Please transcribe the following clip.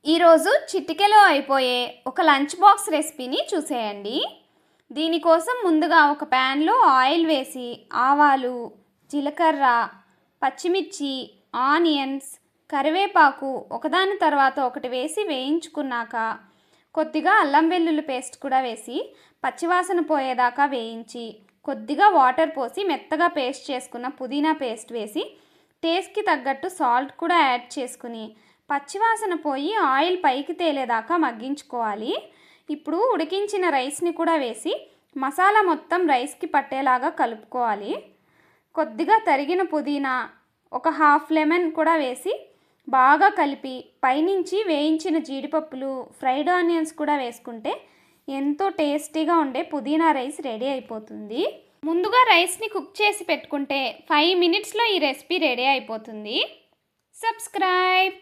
ఈరోజు చిటికెలో అయిపోయే ఒక లంచ్ బాక్స్ రెసిపీని చూసేయండి. దీనికోసం ముందుగా ఒక ప్యాన్లో ఆయిల్ వేసి ఆవాలు, జీలకర్ర, పచ్చిమిర్చి, ఆనియన్స్, కరివేపాకు ఒకదాని తర్వాత ఒకటి వేసి వేయించుకున్నాక కొద్దిగా అల్లం వెల్లుల్లి పేస్ట్ కూడా వేసి పచ్చివాసన పోయేదాకా వేయించి కొద్దిగా వాటర్ పోసి మెత్తగా పేస్ట్ చేసుకున్న పుదీనా పేస్ట్ వేసి టేస్ట్కి తగ్గట్టు సాల్ట్ కూడా యాడ్ చేసుకుని పచ్చివాసన పోయి ఆయిల్ పైకి తేలేదాకా మగ్గించుకోవాలి. ఇప్పుడు ఉడికించిన రైస్ని కూడా వేసి మసాలా మొత్తం రైస్కి పట్టేలాగా కలుపుకోవాలి. కొద్దిగా తరిగిన పుదీనా, ఒక హాఫ్ లెమన్ కూడా వేసి బాగా కలిపి పైనుంచి వేయించిన జీడిపప్పులు, ఫ్రైడ్ ఆనియన్స్ కూడా వేసుకుంటే ఎంతో టేస్టీగా ఉండే పుదీనా రైస్ రెడీ అయిపోతుంది. ముందుగా రైస్ని కుక్ చేసి పెట్టుకుంటే 5 మినిట్స్లో ఈ రెసిపీ రెడీ అయిపోతుంది. సబ్స్క్రైబ్.